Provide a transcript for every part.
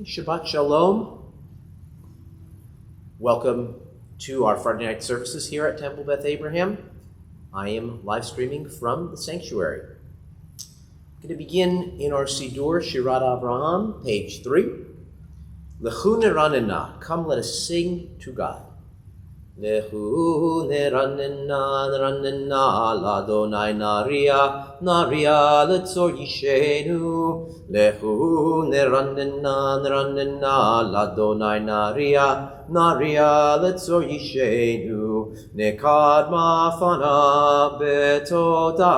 Shabbat Shalom. Welcome to our Friday night services here at Temple Beth Abraham. I am live streaming from the sanctuary. I'm going to begin in our Siddur, Shirat Avraham, page 3. Lechu neranena, come let us sing to God. Lechu neranena, neranena, ladonai naria, naria letzor yishenu. Lechu neranena, neranena, ladonai naria, naria letzor yishenu. Nekad mafana betoda,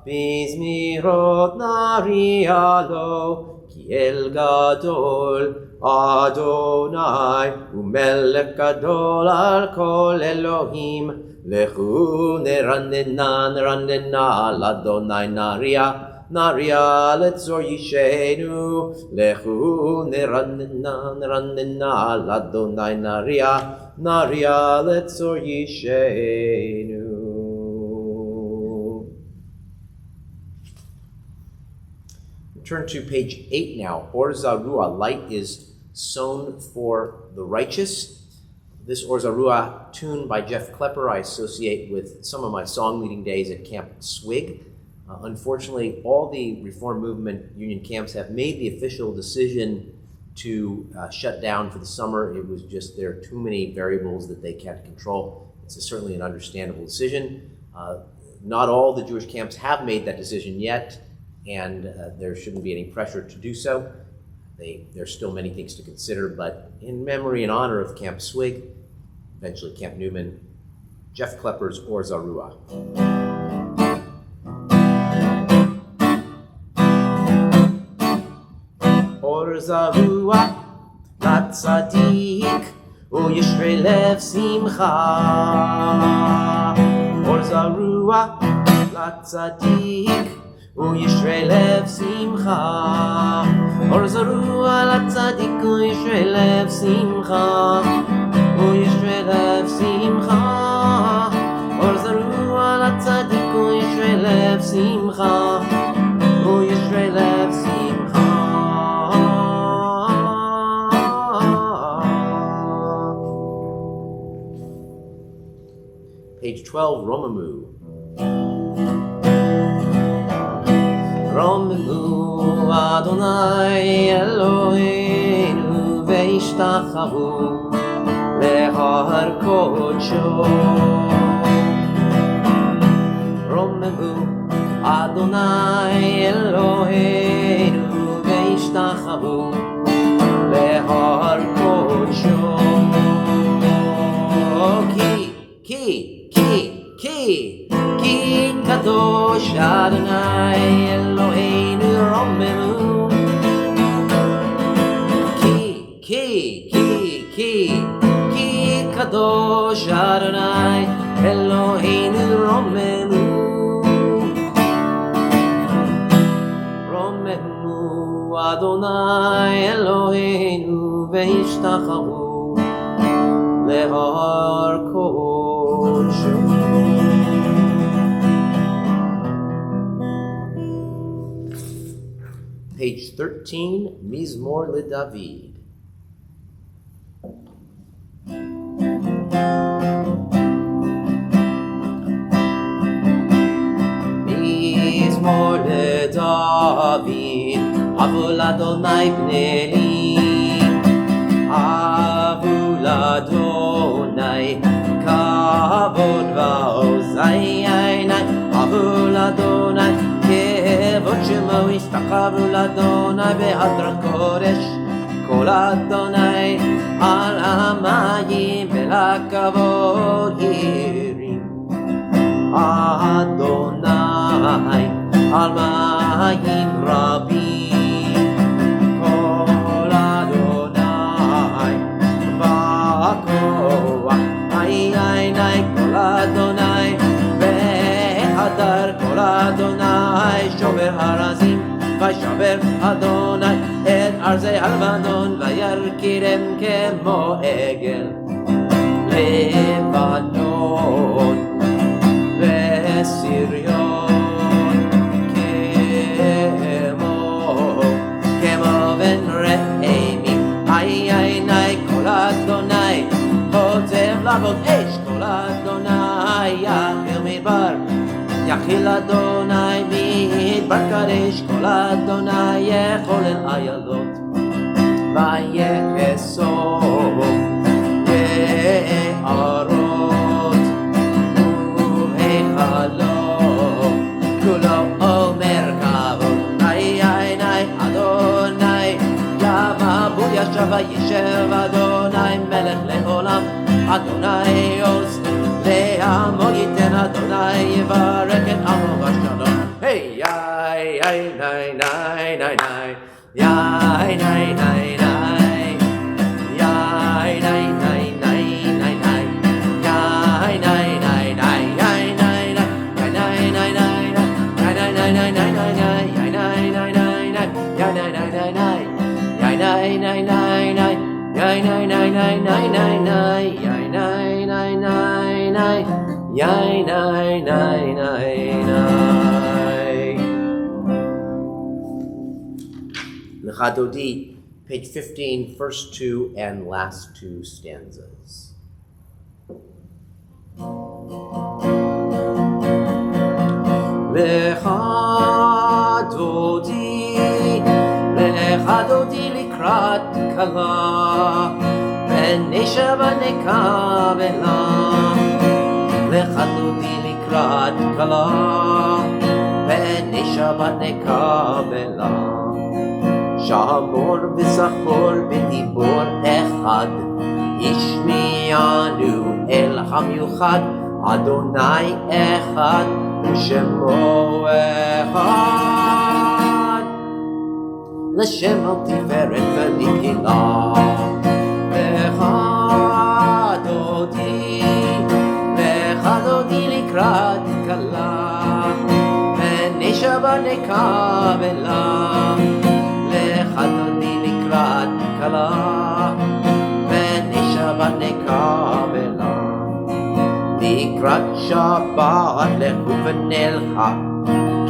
bizmirot naria lo, ki el gadol Adonai umelech gadol al kol Elohim. Lechu neranena, neranena, ladonai naria, naria letzor yishenu. Lechu neranena, neranena, ladonai naria, naria letzor yishenu. Turn to page 8 now. Or Zarua, light is sown for the righteous. This Or Zarua tune by Jeff Klepper I associate with some of my song leading days at Camp Swig. Unfortunately, all the Reform Movement Union camps have made the official decision to shut down for the summer. It was just there are too many variables that they can't control. It's certainly an understandable decision. Not all the Jewish camps have made that decision yet, and there shouldn't be any pressure to do so. There's still many things to consider, but in memory and honor of Camp Swig, eventually Camp Newman, Jeff Klepper's Or Zarua. Or Zarua, latzadik, uyishrei lev simcha. Or Zarua, latzadik, uyishrei lev simcha. Or Zarua latzadik uyishrei lev simcha. Uyishrei lev simcha. Or Zarua latzadik uyishrei lev simcha. Uyishrei lev simcha. Page 12, Romamu. Romemu Adonai Eloheinu veishtachavu lehar kodsho. Romemu Adonai Eloheinu veishtachavu lehar kodsho. Ki kadosh Adonai Eloheinu romemu. Ki kadosh Adonai Eloheinu romemu. Romemu Adonai Eloheinu veishtachavu lehar kodsho. Page 13, Mizmor LeDavid. Mizmor LeDavid, Avul Adonai Bnei, Avul Adonai, Kavod Va'ozai, Avul Adonai, כבוד שמו השתחוו לאדוני בהדרת קודש. כל אדוני על המים ולכבוד הרים. אדוני על מים רבים. כל אדוני בכוח. כל אדוני בהדר. כל אדוני שובר הרזים, וישבר אדוני את ארזי הלבנון, וירכירם כמו עגל לבנון וסריון, כמו בן רעמים. אל אדוני מדבר קדש, כל אדוני יכול אל איילות, ויחשוף יערות והיכלו, כולו אומר כבוד, אדוני יבוא ישב וישב, אדוני מלך לעולם, אדוני עוז לעמו ייתן, אדוני יברך את עמו בשלום. היי יאי יאי ניי ניי ניי ניי יאי ניי ניי ניי יאי ניי ניי ניי ניי ניי יאי ניי ניי ניי יאי ניי ניי ניי ניי ניי ניי Lecha Dodi, page 15, first two and last two stanzas. Lecha Dodi likrat kala, ונסה ונקבלה. Lecha Dodi likrat kala, ונסה ונקבלה. שמור וזכור בדיבור אחד, השמיענו אל המיוחד, אדוני אחד ושמו אחד, לשם על תפארת ונקילה. Lecha Dodi לקראת כלה, ונסה ונקבלה. Lecha Dodi לקראת כלה, ונסה ונקבלה. לקראת שבת לכו ונלכה,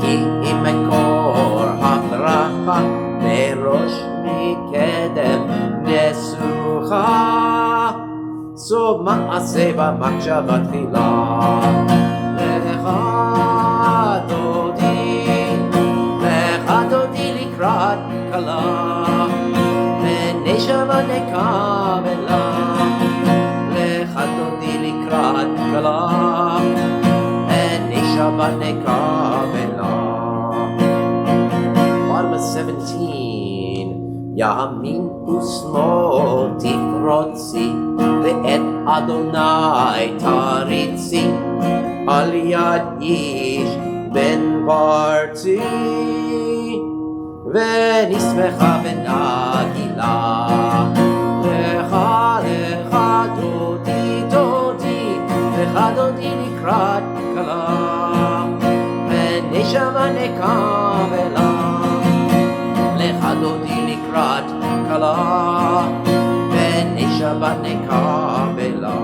כי אם מקור הברכה, מראש מקדם נסוכה, סוף מעשה במחשבה תחילה. Lecha Dodi לקראת כלה, ונסה ונקבלה. Lecha Dodi לקראת כלה, ונסה ונקבלה. Bottom of 17. ימין ושמאל תפרוצי, ואת אדוני תריצי, על יד איש בן פרצי, ונשמחה ונגילה. Lecha Dodi לקראת כלה, ונסה ונקבלה. Lecha Dodi לקראת כלה, ונסה ונקבלה.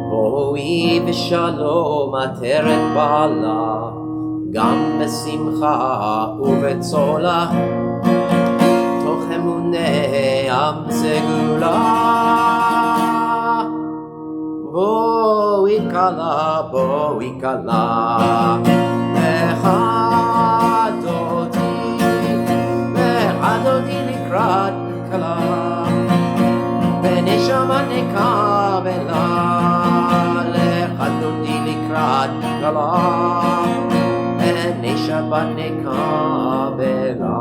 בואי בשלום עטרת בעלה, גם בשמחה ובצולה, תוך אמוני עם סגולה. בואי כלה, בואי כלה. Lecha Dodi לקראת כלה, ונסה ונקבלה. Lecha Dodi לקראת כלה, ונסה ונקבלה.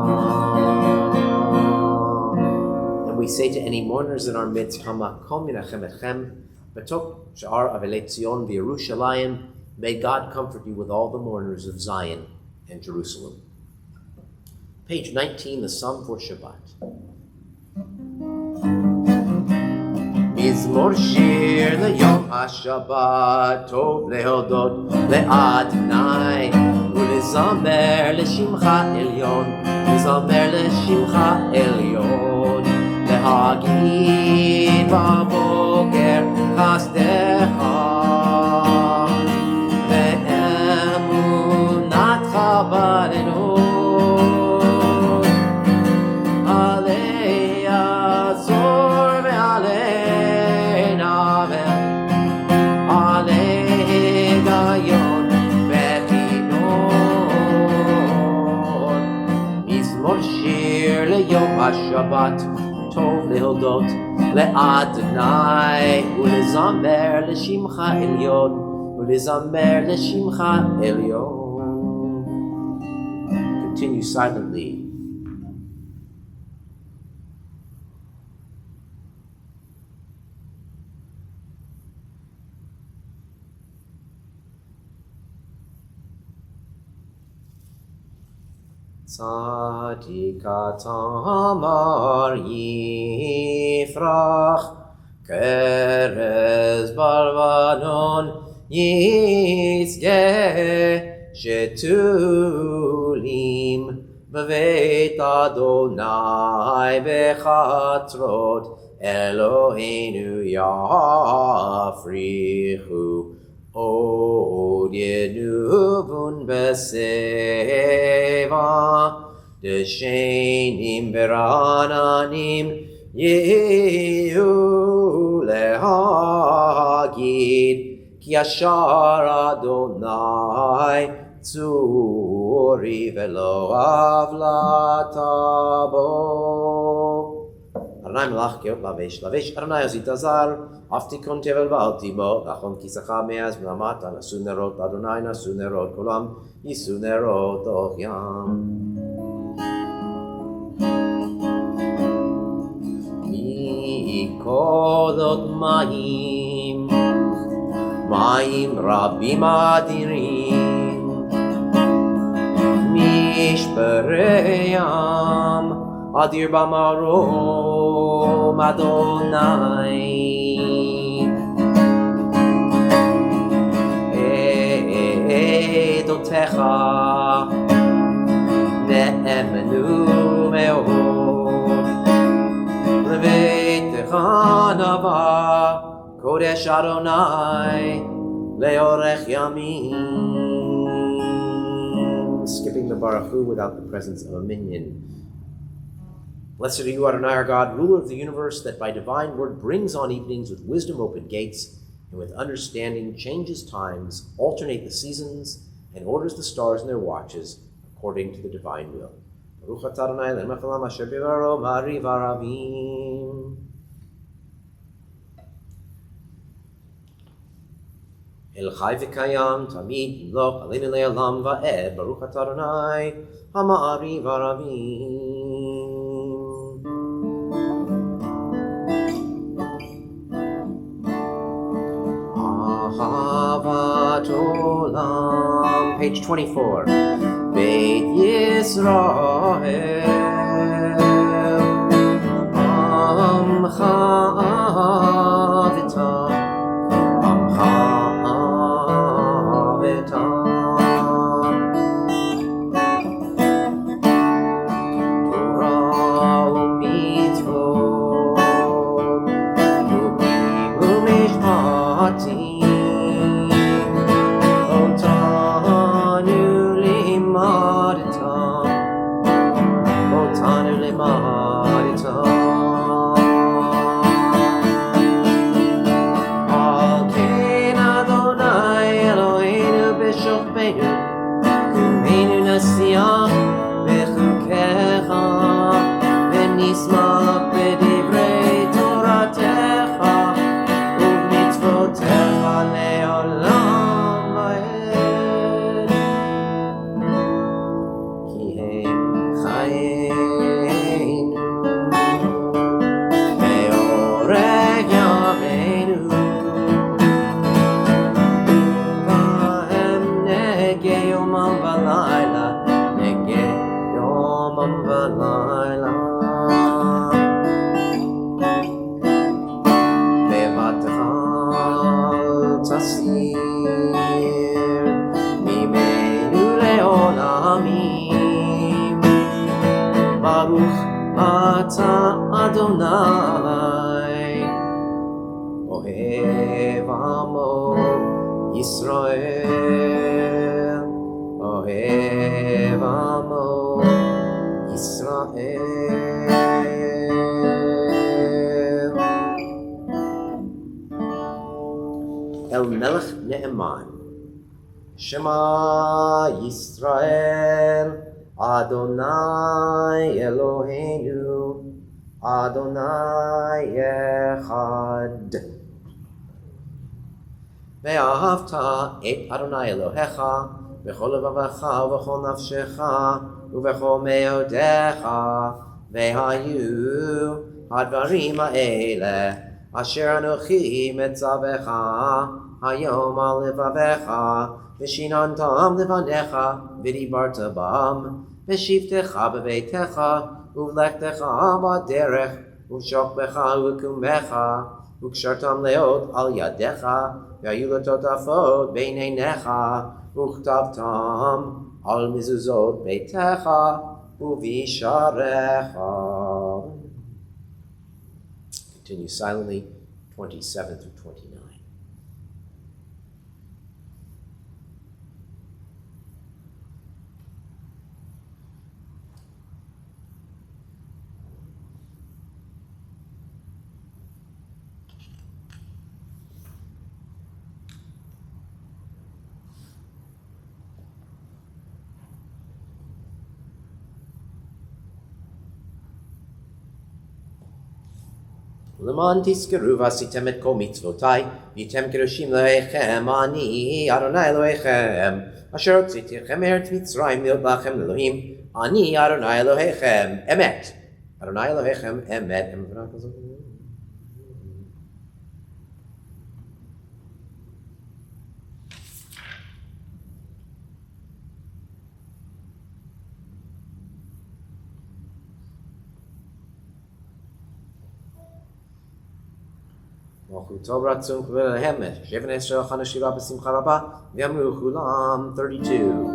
And we say to any mourners in our midst, Hamakom Yinachem Etchem, B'tok Sha'ar Avelei Tzion v'Yerushalayim. May God comfort you with all the mourners of Zion and Jerusalem. Page 19, the Psalm for Shabbat. Mizmor shir leyom HaShabbat, tov lehodot le'Adonai, ulezamer l'shimcha elyon, ulezamer l'shimcha elyon, lehagid b'boker chasdecha, השבת, טוב להודות לאדוני, ולזמר לשמך עליון, ולזמר לשמך עליון. Continue silently. Tzadika tamar yifrach, kerez balvanon yizgeh, shetulim b'veit Adonai bechatrot, Eloheinu yafrichu, Od yenubun beseva, deshenim berananim yehu lehagid, ki ashar Adonai tzuri velo avlatabo. Adonai melach keot lavesh, lavesh Adonai ozit azar, Aftikon tevel va'altimo, lachon kisacha me'az melamat, nasu nerot Adonai, nasu nerot kolam, yisu nerot och yam. Mikolot mayim, mayim rabim adirim, mishpereyam, adir bamarom Adonai. Edotecha ne'emenu me'od, leveitecha nava kodesh Adonai leorech yamim. Skipping the Baruch Hu without the presence of a minion. Blessed are you, Adonai, our God, ruler of the universe, that by divine word brings on evenings with wisdom open gates, and with understanding changes times, alternate the seasons, and orders the stars in their watches according to the divine will. Baruch atah Adonai Eloheinu melech haolam asher bivaro ma'ariv aravim. El chai v'kayam tamid yimloch aleinu le'olam va'ed. Baruch atah Adonai ha'ma'ariv aravim. Ahavat Olam, page 24. Beit Yisrael, Amcha Avitam, Amcha Avitam. Torah u'mitzvot, Chubim u'mishpatim, Adonai, Ohev Amo Yisrael, Ohev Amo Yisrael. El Melech Ne'eman, Shema Yisrael, Adonai Eloheinu, Adonai Echad. Ve'ahavta et Adonai Elohecha, v'chol levavecha, v'chol nafshecha, uv'chol meodecha, ve'hayu hadvarim ha'ele, asher anochi metzavecha, hayom al levavecha, v'shinantam levanecha, v'dibarta bam, v'shivtecha b'veitecha, uv'lechtecha b'derech, uv'shokbecha u'kumecha, וקשרתם לאות על ידיך, והיו לטוטפות בין עיניך, וכתבתם על מזוזות ביתך ובשעריך. Continue silently, 27 through 29. למען תזכרו ועשיתם את כל מצוותיי, והייתם קדושים לאלוהיכם, אני אדוני אלוהיכם, אשר הוצאתיכם מארץ מצרים להיות לכם לאלוהים, אני אדוני אלוהיכם, אמת. אדוני אלוהיכם, אמת. טוב רצון כבוד אליהם, שבן ישראל חנה שירה בשמחה רבה, ואמרו כולם 32.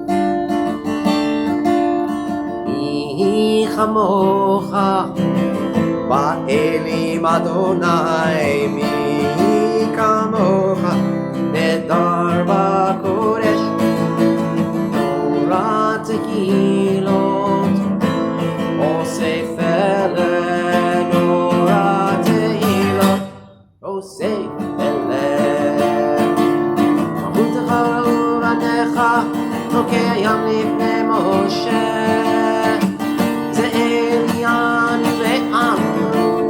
מי כמוך באלים אדוני, מי כמוך נדר בקודש, תורת תהילות, אוסף אלה תורת תהילות, אוסף אלה. מלכותך ובניך, חוקי הים לפני משה, זה עליון ואמרו,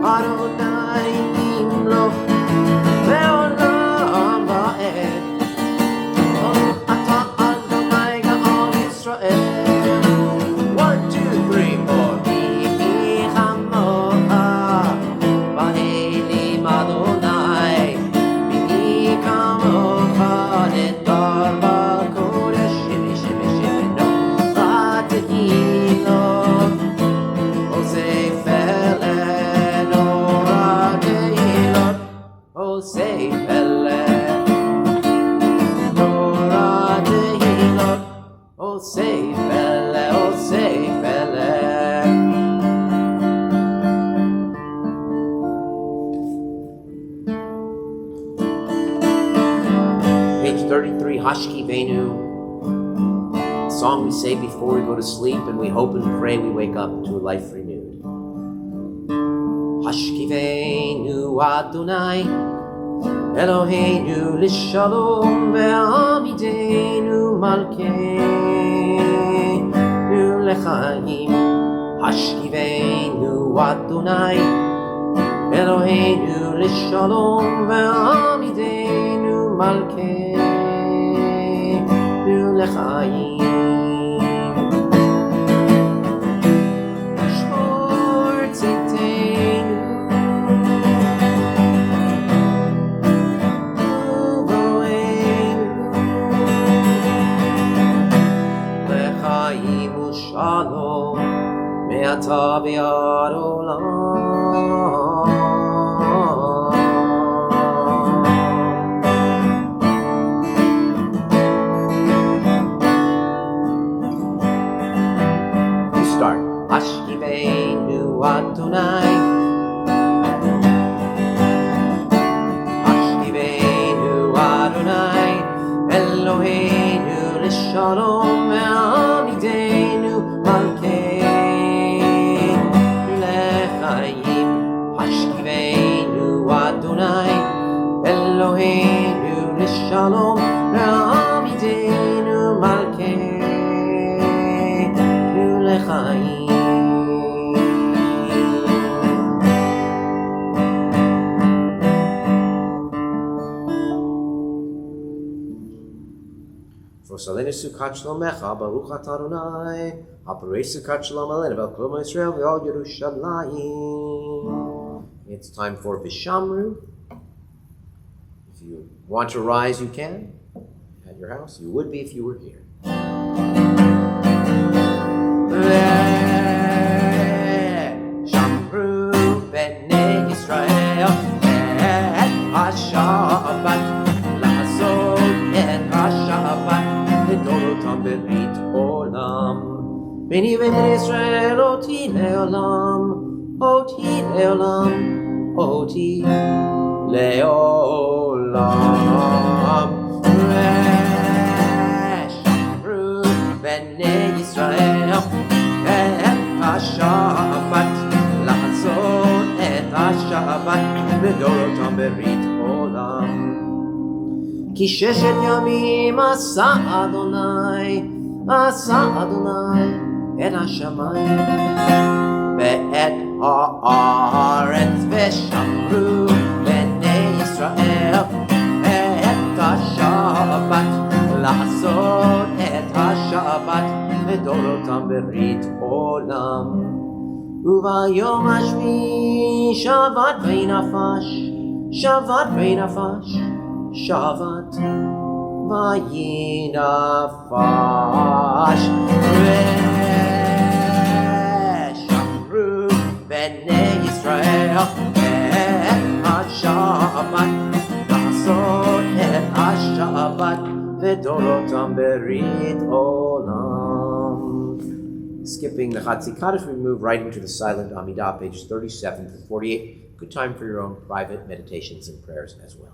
אדוני ימלוך לעולם ועד. אתה אדוני גאון ישראל. 1, 2, 3, 4. מי כמוך באלים אדוני, מי כמוך נדר בקודש, תורת תהילות, אוסף אלה תורת תהילות, אוסף אלה תורת תהילות, אוסף אלה, אוסף אלה. Page 33, Hashkivenu, song we say before we go to sleep, and we hope and pray we wake up to a life renewed. Hashkivenu Adonai, Eloheinu l'shalom, ve'amidenu malkeinu l'chaim. Hashkivenu Adonai, Eloheinu l'shalom, ve'amidenu malkeinu l'chaim. Shmor tzidkenu uvoenu l'chaim u'shalom me'ata v'ad olam. Start. Hashkivenu Adonai, Hashkivenu Adonai, Eloheinu l'shalom, ve'amidenu malkeinu l'chaim. Hashkivenu Adonai, Eloheinu l'shalom, ve'amidenu malkeinu לחיים. Salenu Sukkot Shlomecha, Baruch Atah Adonai, Haparei Sukkot Shalom Aleinu, Vel Kol Yisrael, V'al Yerushalayim. It's time for Vishamru. If you want to rise, you can. At your house, you would be if you were here. Vishamru B'nei Yisrael, Et HaShabbat, La'asot Et HaShabbat, Dorotam berit olam. Beni v'bnei Yisrael oti leolam, oti leolam, oti leolam. Reshamru b'nei Yisrael et HaShabbat, la'asot et HaShabbat, Dorotam berit olam. כי ששת ימים עשה אדוני את השמיים ואת הארץ ושמרו בני ישראל את השבת לעשות את השבת לדורותם ברית עולם. וביום השביעי שבת וינפש Shavat vayinafash Reshamru b'nei Yisrael et HaShabbat la'asot et HaShabbat v'dorotam berit olam. Skipping the Chatzi Kaddish, we move right into the silent Amidah, pages 37 to 48. Good time for your own private meditations and prayers as well.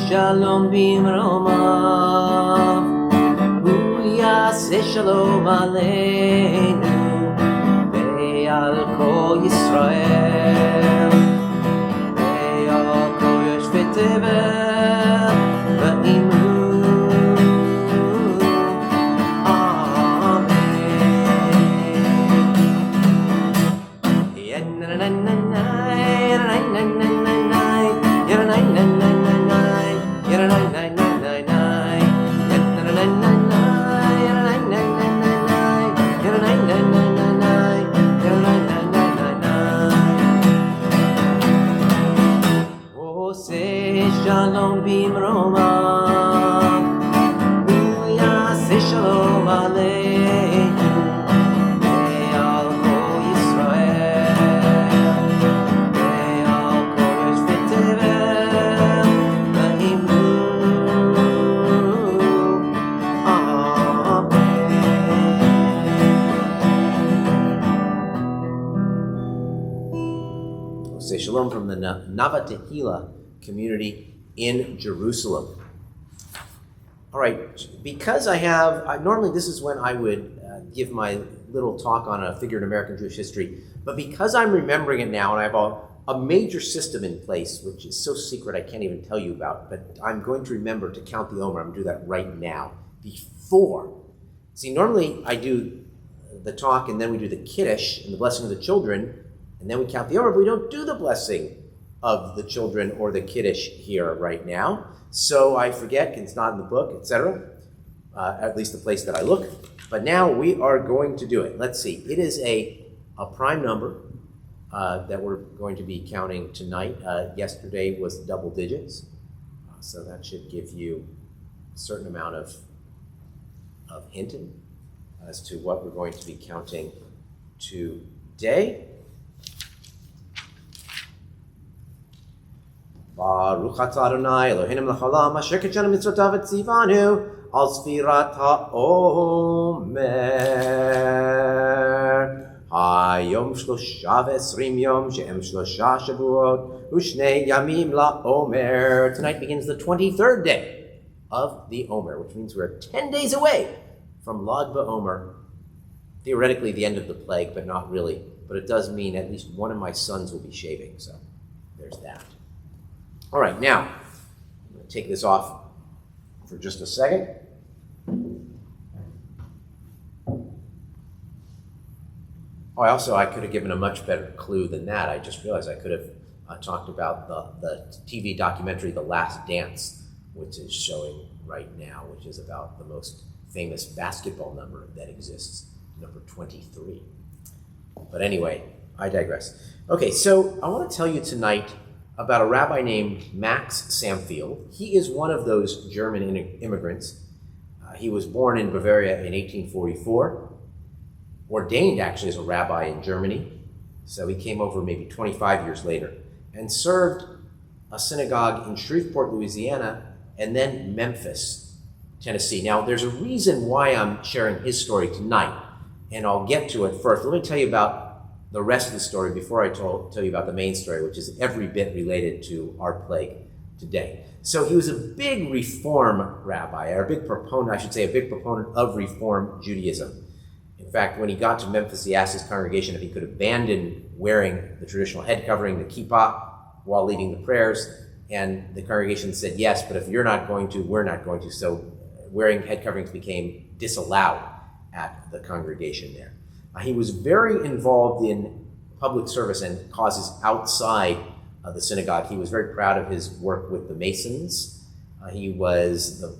Shalom bimromav, hu yaseh shalom aleinu, ve'al kol Yisrael, ve'al kol yoshvei tevel, va'imru, Shalom bimromav, hu yaseh shalom aleinu, ve'al kol Yisrael, ve'al kol yoshvei tevel, va'imru. Say shalom from the Nava Tehillah community in Jerusalem. All right, because normally this is when I would give my little talk on a figure in American Jewish history, but because I'm remembering it now and I have a major system in place, which is so secret I can't even tell you about, but I'm going to remember to count the Omer. I'm going to do that right now. See, normally I do the talk and then we do the Kiddush and the blessing of the children, and then we count the Omer, but we don't do the blessing of the children or the Kiddush here right now. So I forget, it's not in the book, etc., at least the place that I look. But now we are going to do it. Let's see. It is a prime number that we're going to be counting tonight. Yesterday was double digits, so that should give you a certain amount of hinting as to what we're going to be counting today. Baruch atah Adonai Eloheinu melech haolam asher kidshanu mitzvotav v'tzivanu al sfirat haomer. Hayom 23 yom she'em 3 shavuot u'shnei yamim la'omer. Tonight begins the 23rd day of the Omer, which means we're 10 days away from Lag BaOmer. Theoretically the end of the plague, but not really. But it does mean at least one of my sons will be shaving, so there's that. All right, now, I'm going to take this off for just a second. I could have given a much better clue than that. I just realized I could have talked about the TV documentary, The Last Dance, which is showing right now, which is about the most famous basketball number that exists, number 23. But anyway, I digress. Okay, so I want to tell you tonight about a rabbi named Max Samfield. He is one of those German immigrants. He was born in Bavaria in 1844, ordained actually as a rabbi in Germany. So he came over maybe 25 years later and served a synagogue in Shreveport, Louisiana, and then Memphis, Tennessee. Now, there's a reason why I'm sharing his story tonight, and I'll get to it first. Let me tell you about the rest of the story before I tell you about the main story, which is every bit related to our plague today. So he was a big Reform rabbi, or a big proponent of Reform Judaism. In fact, when he got to Memphis, he asked his congregation if he could abandon wearing the traditional head covering, the kippah, while leading the prayers. And the congregation said yes, but if you're not going to, we're not going to. So wearing head coverings became disallowed at the congregation there. He was very involved in public service and causes outside of the synagogue. He was very proud of his work with the Masons. He was the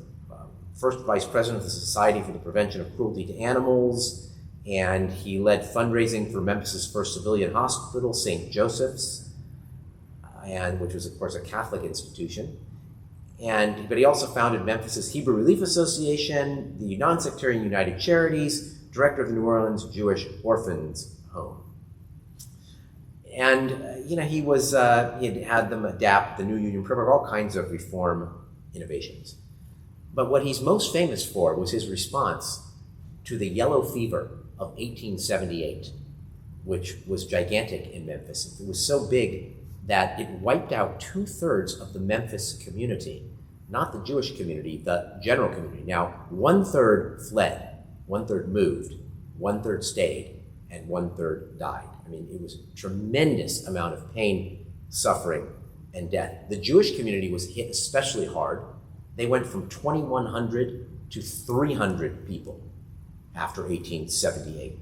first vice president of the Society for the Prevention of Cruelty to Animals, and he led fundraising for Memphis's first civilian hospital, St. Joseph's, which was, of course, a Catholic institution. But he also founded Memphis's Hebrew Relief Association, the Non-Sectarian United Charities, director of the New Orleans Jewish Orphans Home. And, he had them adapt the New Union Program, all kinds of reform innovations. But what he's most famous for was his response to the yellow fever of 1878, which was gigantic in Memphis. It was so big that it wiped out 2/3 of the Memphis community, not the Jewish community, the general community. Now, 1/3 fled. 1/3 moved, 1/3 stayed, and 1/3 died. I mean, it was a tremendous amount of pain, suffering, and death. The Jewish community was hit especially hard. They went from 2,100 to 300 people after 1878.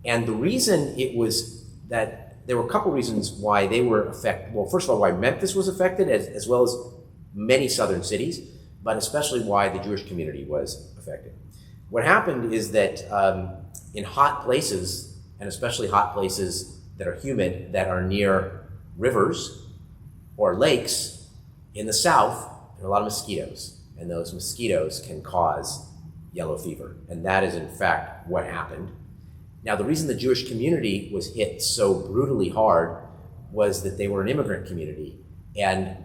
And the reason it was that there were a couple reasons why they were affected. Well, first of all, why Memphis was affected, as well as many southern cities, but especially why the Jewish community was affected. What happened is that in hot places, and especially hot places that are humid, that are near rivers or lakes in the south, there are a lot of mosquitoes, and those mosquitoes can cause yellow fever. And that is, in fact, what happened. Now, the reason the Jewish community was hit so brutally hard was that they were an immigrant community, and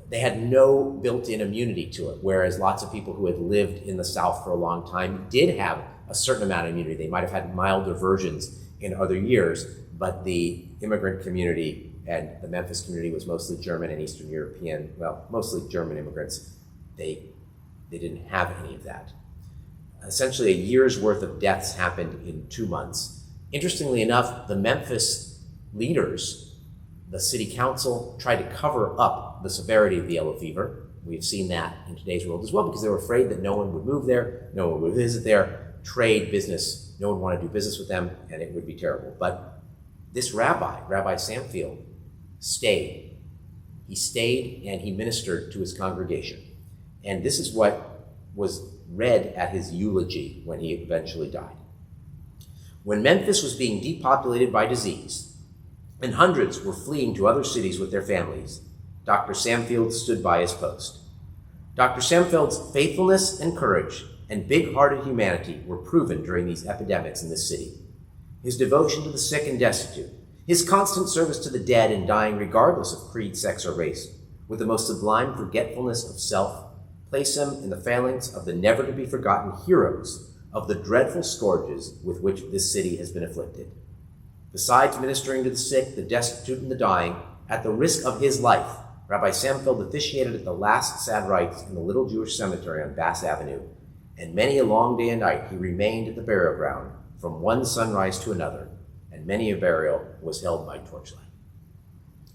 they had no built-in immunity to it, whereas lots of people who had lived in the South for a long time did have a certain amount of immunity. They might have had milder versions in other years, but the immigrant community and the Memphis community was mostly German and Eastern European, well, mostly German immigrants. They didn't have any of that. Essentially, a year's worth of deaths happened in 2 months. Interestingly enough, the Memphis leaders, the city council, tried to cover up the severity of the yellow fever. We've seen that in today's world as well, because they were afraid that no one would move there, no one would visit there, trade, business, no one wanted to do business with them, and it would be terrible. But this rabbi, Rabbi Samfield, stayed. He stayed and he ministered to his congregation. And this is what was read at his eulogy when he eventually died. When Memphis was being depopulated by disease, and hundreds were fleeing to other cities with their families, Dr. Samfield stood by his post. Dr. Samfield's faithfulness and courage and big-hearted humanity were proven during these epidemics in this city. His devotion to the sick and destitute, his constant service to the dead and dying regardless of creed, sex, or race, with the most sublime forgetfulness of self, place him in the phalanx of the never-to-be-forgotten heroes of the dreadful scourges with which this city has been afflicted. Besides ministering to the sick, the destitute, and the dying, at the risk of his life, Rabbi Samfield officiated at the last sad rites in the little Jewish cemetery on Bass Avenue, and many a long day and night he remained at the burial ground from one sunrise to another, and many a burial was held by torchlight.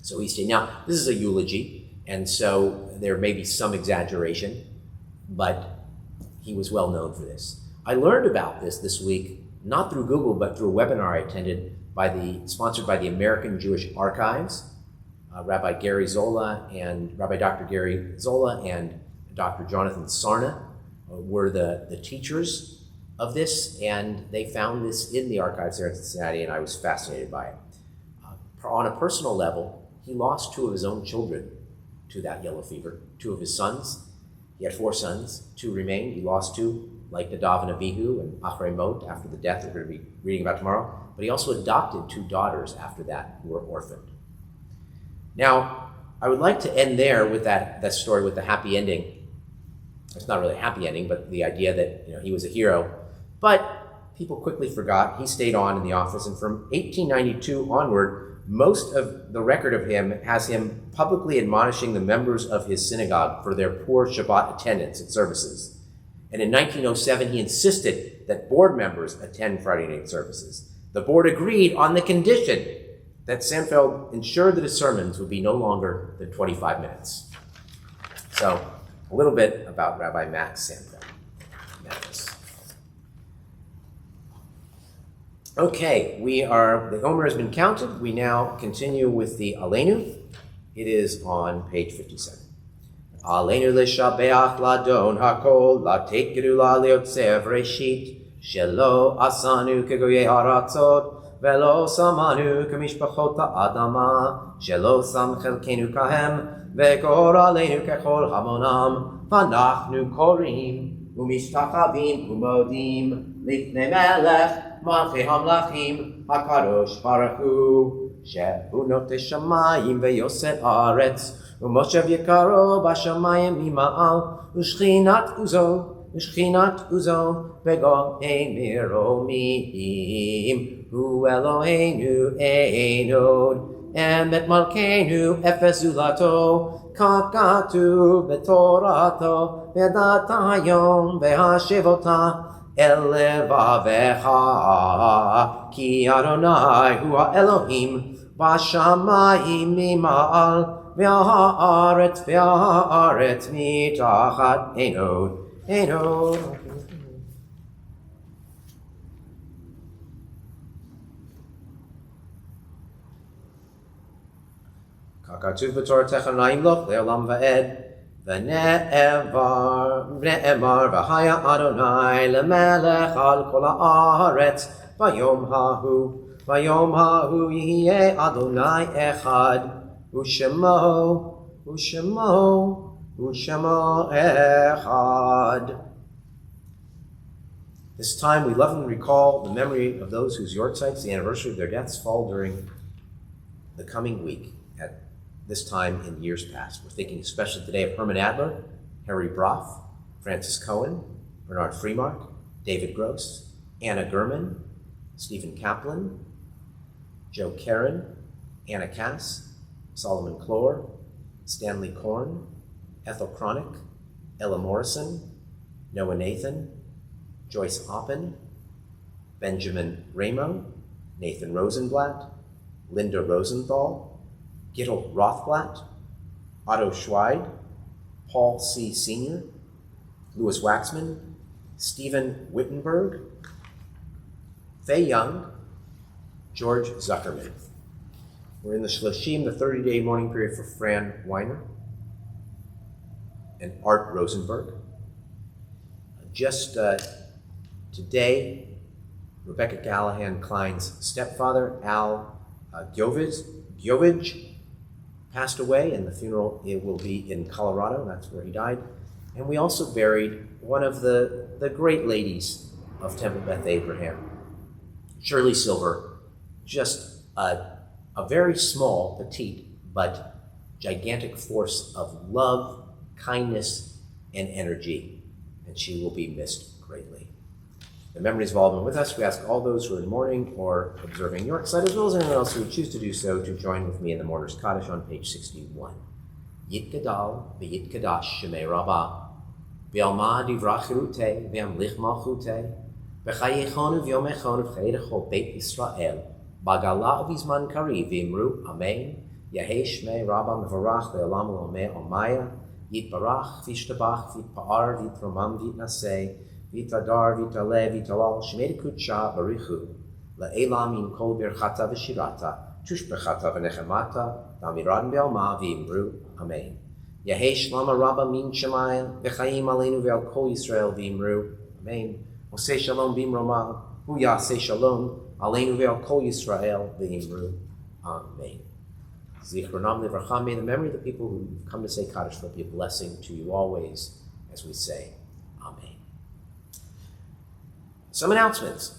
So he stayed. Now, this is a eulogy, and so there may be some exaggeration, but he was well known for this. I learned about this week, not through Google, but through a webinar I attended sponsored by the American Jewish Archives. Rabbi Gary Zola and Rabbi Dr. Gary Zola and Dr. Jonathan Sarna were the teachers of this, and they found this in the archives there in Cincinnati, and I was fascinated by it. On a personal level, he lost 2 of his own children to that yellow fever, 2 of his sons. He had 4 sons, 2 remained. He lost 2, like Nadav and Abihu and Achrei Mot, after the death we're going to be reading about tomorrow. But he also adopted 2 daughters after that who were orphaned. Now, I would like to end there with that story with the happy ending. It's not really a happy ending, but the idea that he was a hero. But people quickly forgot. He stayed on in the office, and from 1892 onward, most of the record of him has him publicly admonishing the members of his synagogue for their poor Shabbat attendance at services. And in 1907, he insisted that board members attend Friday night services. The board agreed on the condition that Samfield ensured that his sermons would be no longer than 25 minutes. So, a little bit about Rabbi Max Samfield. Memphis. Okay, the Omer has been counted. We now continue with the Aleinu. It is on page 57. Aleinu l'shabeach ladon hakol, latet gedula leotzev reshit, shelo asanu kegoyei haratzot, ולא שמענו כמשפחות האדמה, שלא שם חלקנו כהם, וגורלנו ככל המונם, ואנחנו קוראים ומשתחווים ומודים לפני מלך מלכי המלכים הקדוש ברוך הוא, שהוא נוטה שמיים ויוסד ארץ, ומושב יקרו בשמיים ממעל, ושכינת עוזו בגויי מרומים. הוא אלוהינו אין עוד, אמת מלכנו אפס זולתו, כך כתוב בתורתו, ודעת היום והשב אותה אל לבבך, כי אדוני הוא האלוהים בשמיים ממעל, והארץ מתחת אין עוד. כתוב בתורתך לא ימלוך לעולם ועד, ונאמר והיה אדוני למלך על כל הארץ, ביום ההוא יהיה אדוני אחד, ושמו אחד. This time we love and recall the memory of those whose yortzites, the anniversary of their deaths, fall during the coming week at this time in years past. We're thinking especially today of Herman Adler, Harry Broff, Francis Cohen, Bernard Freemark, David Gross, Anna Gurman, Stephen Kaplan, Joe Karen, Anna Cass, Solomon Clore, Stanley Korn, Ethel Cronick, Ella Morrison, Noah Nathan, Joyce Oppen, Benjamin Ramo, Nathan Rosenblatt, Linda Rosenthal, Gittel Rothblatt, Otto Schweid, Paul C. Sr., Louis Waxman, Stephen Wittenberg, Faye Young, George Zuckerman. We're in the Shloshim, the 30-day mourning period for Fran Weiner and Art Rosenberg. Just today, Rebecca Callahan Klein's stepfather, Al Giovich, passed away, and the funeral will be in Colorado. That's where he died. And we also buried one of the great ladies of Temple Beth Abraham, Shirley Silver, just a very small, petite, but gigantic force of love, kindness, and energy, and she will be missed greatly. The memories of all been with us. We ask all those who are in mourning or observing Yorkside, as well as anyone else who would choose to do so, to join with me in the Mourner's Kaddish on page 61. Yit Gadal v'yit Kadash Shemei Rabbah v'alma divrach chirutei v'amlich malchutei v'chayechonu v'yomechonu v'chayrecho Beit Yisrael b'gala v'zman kari v'imru Amen Yehei Shmei Rabbah mevarach ve'olam u'omeh omaya Yitbarach v'yishtabach v'yitpa'ar v'yitromam v'yitnaseh Vitadar, Vitale, Vitalal, Shmei Kutsha, Barichu, La'elam in Kol Birchata V'Shirata, Tushbechata V'Nechemata, V'Amiran Be'alma V'Imru, Amen. Yehei Shlama Rabba Min Shemayim, V'Chaim Aleinu V'Al Kol Yisrael V'Imru, Amen. Osei Shalom B'Imroma, Hu Yasei Shalom, Aleinu V'Al Kol Yisrael V'Imru, Amen. Zichronam Livracha, may the memory of the people who have come to say Kaddish will be a blessing to you always, as we say, Amen. Some announcements.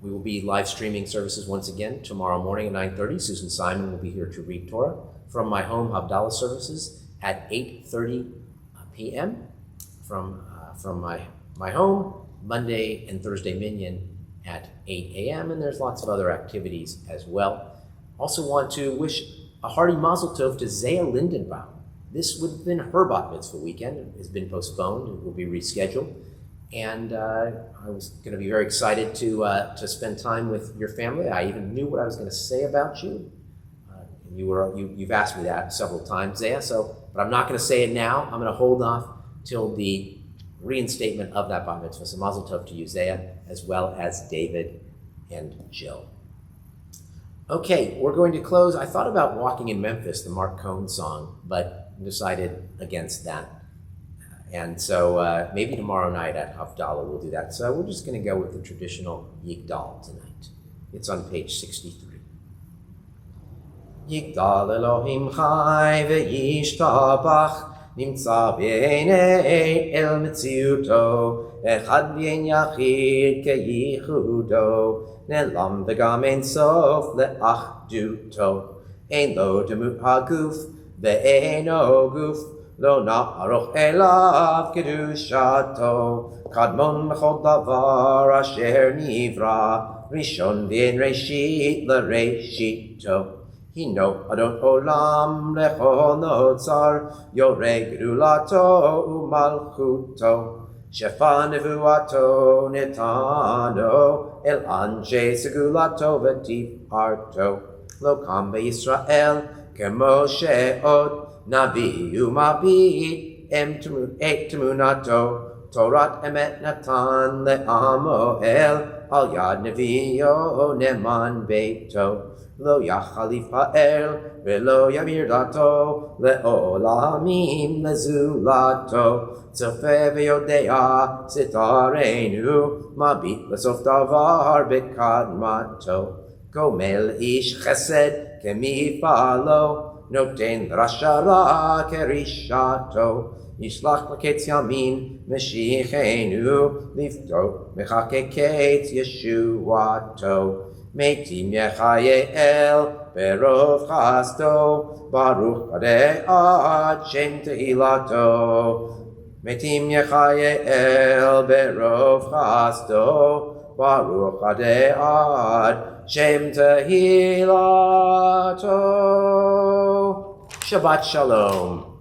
We will be live streaming services once again tomorrow morning at 9:30. Susan Simon will be here to read Torah. From my home, Havdalah services at 8:30 p.m. From my home, Monday and Thursday Minyan at 8 a.m. And there's lots of other activities as well. Also want to wish a hearty mazel tov to Zaya Lindenbaum. This would have been her bat mitzvah weekend. It has been postponed. It will be rescheduled. And I was going to be very excited to spend time with your family. I even knew what I was going to say about you. You've asked me that several times, Zaya. But I'm not going to say it now. I'm going to hold off till the reinstatement of that bat mitzvah. So mazel tov to you, Zaya, as well as David and Jill. Okay, we're going to close. I thought about Walking in Memphis, the Mark Cohn song, but decided against that. And so maybe tomorrow night at Havdalah we'll do that. So we're just going to go with the traditional Yigdal tonight. It's on page 63. Yigdal Elohim chai ve'yishtabach nimtza b'einei el metziuto echad b'ein yachid ke'yichudo ne'lam v'gam ein sof le'achduto ein lo demut haguf ve'eino guf Lo na'aroch elav kedushato Kadmon b'chol davar asher nivra Rishon v'en reshit l'reshito Hino adon olam lechol notzar Yoreh gedulato u'malchuto Shefa nevuato netano El anshe segulato v'tifarto Lo kam be'Yisrael kemo she'od Nabi u'mabit em temunato Torat emet natan le'amo el Al yad neviyo neman beito Lo yachalif ha'el Velo yamir dato Le'olamim lezulato Tzofe ve'yodea Sitarenu Mabit lesof davar bekadmato Gomel ish chesed Kemifalo Noten rashara kerishato Yishlach l'ketz yamin Meshichenu Lifto mechakeketz Yeshuato Meitim yechaye'el Berov chasto Baruch kadeh ad Shem tehilato Meitim yechaye'el Berov chasto Baruch Adei Ad Shem Tehilato. Shabbat Shalom.